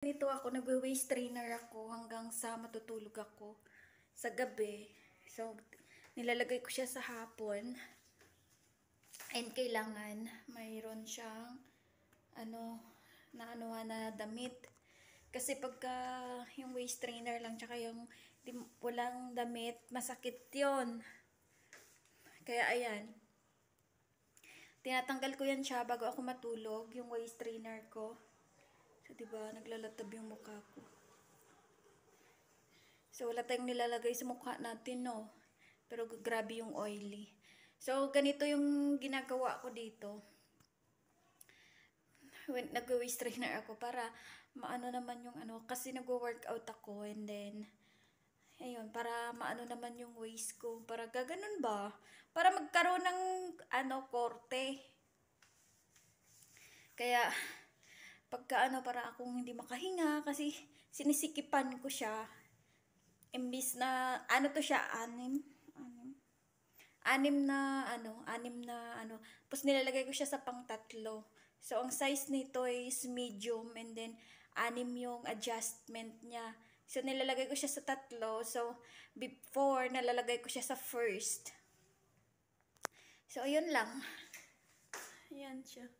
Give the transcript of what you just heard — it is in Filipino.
Nito ako, nagwe-waist trainer ako hanggang sa matutulog ako sa gabi. So, nilalagay ko siya sa hapon. And kailangan mayroon siyang na damit. Kasi pagka yung waist trainer lang tsaka yung walang damit, masakit yon. Kaya ayan. Tinatanggal ko yan siya bago ako matulog, yung waist trainer ko. So, diba, naglalatab yung mukha ko. So, wala tayong nilalagay sa mukha natin, no? Pero grabe yung oily. So, ganito yung ginagawa ko dito. Nag-waist trainer ako para maano naman yung kasi nag-workout ako and then, ayun, para maano naman yung waist ko. Para gaganon ba? Para magkaroon ng, korte. Kaya, pagka para akong hindi makahinga kasi sinisikipan ko siya. Imbis na, to siya, anim na tapos nilalagay ko siya sa pang-tatlo. So, ang size nito is medium and then, 6 yung adjustment niya. So, nilalagay ko siya sa 3. So, before, nalalagay ko siya sa first. So, ayun lang. Ayan siya.